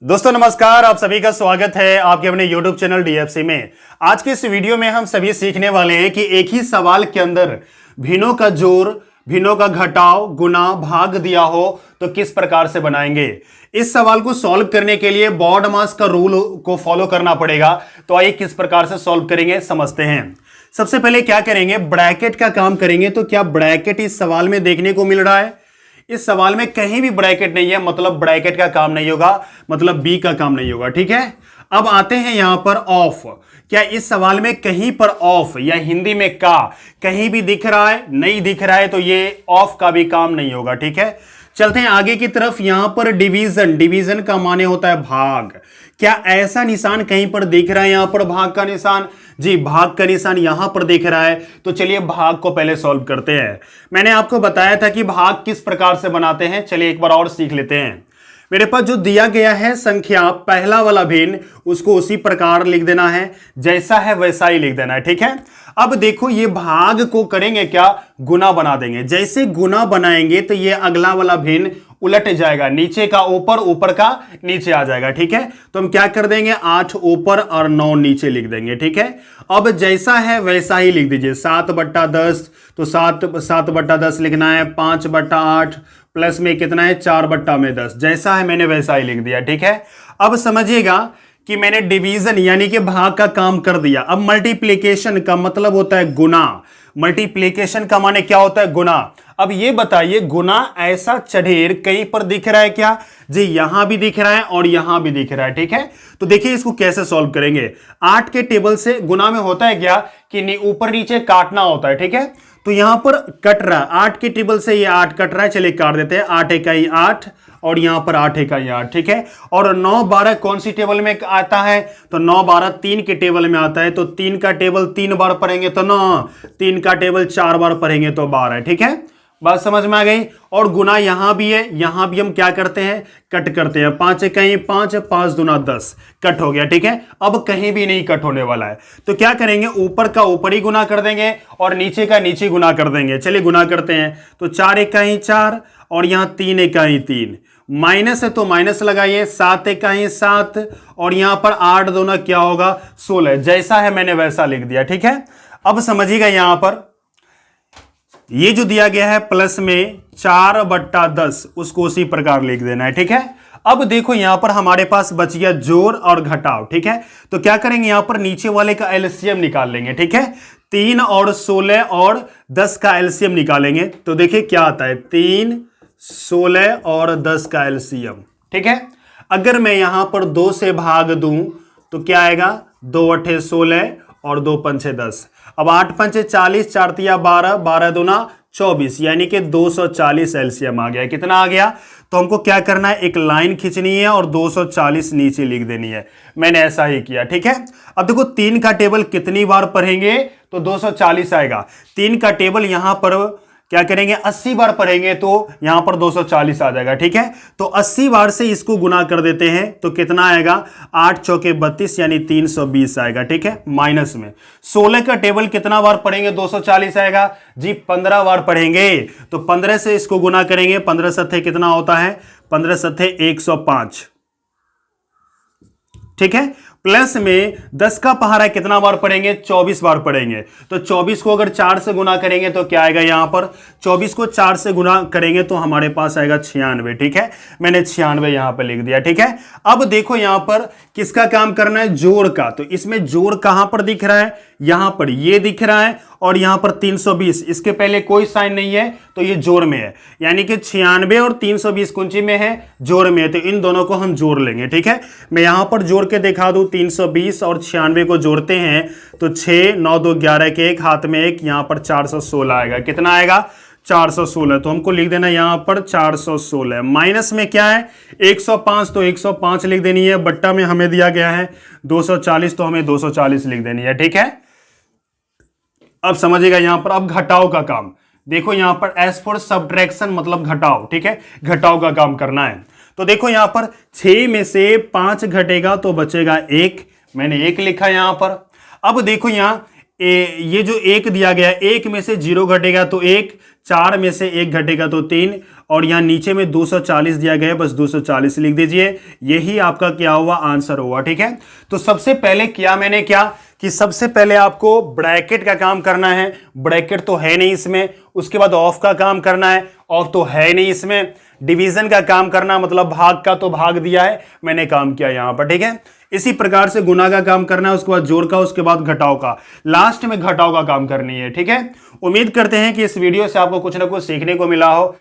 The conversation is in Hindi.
दोस्तों नमस्कार, आप सभी का स्वागत है आपके अपने YouTube चैनल DFC में। आज के इस वीडियो में हम सभी सीखने वाले हैं कि एक ही सवाल के अंदर भिन्नों का जोड़, भिन्नों का घटाव, गुणा, भाग दिया हो तो किस प्रकार से बनाएंगे। इस सवाल को सॉल्व करने के लिए बॉडमास का रूल को फॉलो करना पड़ेगा। तो आइए किस प्रकार से सॉल्व करेंगे समझते हैं। सबसे पहले क्या करेंगे, ब्रैकेट का काम करेंगे। तो क्या ब्रैकेट इस सवाल में देखने को मिल रहा है? इस सवाल में कहीं भी ब्रैकेट नहीं है, मतलब ब्रैकेट का काम नहीं होगा, मतलब बी का काम नहीं होगा। ठीक है, अब आते हैं यहां पर ऑफ। क्या इस सवाल में कहीं पर ऑफ या हिंदी में का कहीं भी दिख रहा है? नहीं दिख रहा है, तो ये ऑफ का भी काम नहीं होगा। ठीक है, चलते हैं आगे की तरफ। यहां पर डिवीजन, डिवीजन का माने होता है भाग। क्या ऐसा निशान कहीं पर दिख रहा है? यहां पर भाग का निशान, जी भाग का निशान यहां पर दिख रहा है। तो चलिए भाग को पहले सॉल्व करते हैं। मैंने आपको बताया था कि भाग किस प्रकार से बनाते हैं, चलिए एक बार और सीख लेते हैं। मेरे पास जो दिया गया है संख्या, पहला वाला भिन्न, उसको उसी प्रकार लिख देना है, जैसा है वैसा ही लिख देना है। ठीक है, अब देखो ये भाग को करेंगे क्या, गुना बना देंगे। जैसे गुना बनाएंगे तो ये अगला वाला भिन्न उलट जाएगा, नीचे का ऊपर, ऊपर का नीचे आ जाएगा। ठीक है, तो हम क्या कर देंगे, 8 ऊपर और 9 नीचे लिख देंगे। ठीक है, अब जैसा है वैसा ही लिख दीजिए। 7/10, तो 7/10 लिखना है। 5/8 प्लस में कितना है, 4/10। जैसा है मैंने वैसा ही लिख दिया। ठीक है, अब समझिएगा कि मैंने डिवीजन यानी कि भाग का काम कर दिया। अब मल्टीप्लिकेशन का मतलब होता है गुना। मल्टीप्लिकेशन का माने क्या होता है, गुना। अब ये बताइए, गुना ऐसा चढ़ेर कहीं पर दिख रहा है क्या? जी यहां भी दिख रहा है और यहां भी दिख रहा है। ठीक है, तो देखिए इसको कैसे सॉल्व करेंगे। 8 के टेबल से गुना में होता है क्या कि ऊपर नीचे काटना होता है। ठीक है, तो यहां पर कट रहा है, 8 के टेबल से ये 8 कट रहा है। चलिए काट देते हैं। 8 इकाई 8 और यहां पर 8 इकाई 8। ठीक है, और 9 12 कौन सी टेबल में आता है? तो 9 12 3 के टेबल में आता है। तो 3 का टेबल 3 बार पढ़ेंगे तो 9, 3 का टेबल 4 बार पढ़ेंगे तो 12। ठीक है, बात समझ में आ गई। और गुना यहां भी है, यहां भी हम क्या करते हैं, कट करते हैं। 5 इकाई 5, 5 दूना 10, कट हो गया। ठीक है, अब कहीं भी नहीं कट होने वाला है। तो क्या करेंगे, ऊपर का ऊपर ही गुना कर देंगे और नीचे का नीचे गुना कर देंगे। चलिए गुना करते हैं। तो 4 इकाई 4 और यहां 3 इकाई 3, माइनस है तो माइनस लगाइए। 7 इकाई 7 और यहां पर 8 दूना क्या होगा, 16। जैसा है मैंने वैसा लिख दिया। ठीक है, अब समझिएगा यहां पर ये जो दिया गया है प्लस में 4/10, उसको उसी प्रकार लिख देना है। ठीक है, अब देखो यहां पर हमारे पास बच गया जोड़ और घटाव। ठीक है, तो क्या करेंगे, यहां पर नीचे वाले का एलसीएम निकाल लेंगे। ठीक है, 3 और 16 और 10 का एलसीएम निकालेंगे। तो देखिए क्या आता है, 3, 16 और 10 का एलसीएम। ठीक है, अगर मैं यहां पर 2 से भाग दूं तो क्या आएगा, 2 8 16 और 2 5 10। अब 8 5 40, 4 तिया 12, 12 दूना 24, यानी कि 240 एलसीएम आ गया। कितना आ गया? तो हमको क्या करना है, एक लाइन खींचनी है और 240 नीचे लिख देनी है। मैंने ऐसा ही किया। ठीक है, अब देखो 3 का टेबल कितनी बार पढ़ेंगे तो 240 आएगा। 3 का टेबल यहां पर क्या करेंगे, 80 बार पढ़ेंगे तो यहां पर 240 आ जाएगा। ठीक है, तो 80 बार से इसको गुना कर देते हैं तो कितना आएगा, 8 चौके 32 यानी 320 आएगा। ठीक है, माइनस में 16 का टेबल कितना बार पढ़ेंगे 240 आएगा, जी 15 बार पढ़ेंगे। तो 15 से इसको गुना करेंगे, 15 सत्ते कितना होता है, 15 सत्ते 105। ठीक है, प्लस में 10 का पहाड़ा कितना बार पढ़ेंगे, 24 बार पढ़ेंगे। तो 24 को अगर 4 से गुना करेंगे तो क्या आएगा, यहां पर 24 को 4 से गुना करेंगे तो हमारे पास आएगा 96। ठीक है, मैंने 96 यहां पर लिख दिया। ठीक है, अब देखो यहां पर किसका काम करना है, जोड़ का। तो इसमें जोड़ कहां पर दिख रहा है, यहां पर ये दिख रहा है और यहां पर 320, इसके पहले कोई साइन नहीं है तो ये जोड़ में है, यानी कि 96 और 320 कुंजी में है, जोड़ में है। तो इन दोनों को हम जोड़ लेंगे। ठीक है, मैं यहां पर जोड़ के दिखा दूं, 320 और 96 को जोड़ते हैं तो 6 9 2 11 के एक हाथ में एक, यहां पर 416 आएगा। कितना आएगा, 416। तो हमको लिख देना यहां पर 416। माइनस में क्या है, 105, तो 105 लिख देनी है। बट्टा में हमें दिया गया है 240, तो हमें 240 लिख देनी है। ठीक है, अब समझिएगा यहां पर अब घटाव का काम। देखो यहां पर एस फॉर सब्ट्रैक्शन मतलब घटाव। ठीक है, घटाव का काम करना है। तो देखो यहां पर 6 में से 5 घटेगा तो बचेगा 1, मैंने 1 लिखा यहां पर। अब देखो यहां ये जो 1 दिया गया, 1 में से 0 घटेगा तो 1, 4 में से 1 घटेगा तो 3 और यहाँ नीचे में 240 दिया गया है, बस 240 लिख दीजिए। यही आपका क्या हुआ, आंसर हुआ। ठीक है, तो सबसे पहले किया मैंने क्या कि सबसे पहले आपको ब्रैकेट का काम करना है, ब्रैकेट तो है नहीं इसमें। उसके बाद ऑफ का काम करना है, ऑफ तो है नहीं इसमें। डिवीजन का काम करना, मतलब भाग का, तो भाग दिया है, मैंने काम किया यहां पर। ठीक है, इसी प्रकार से गुना का काम करना है, उसके बाद जोड़ का, उसके बाद घटाव का, लास्ट में घटाव का काम करनी है। ठीक है, उम्मीद करते हैं कि इस वीडियो से आपको कुछ ना कुछ सीखने को मिला हो।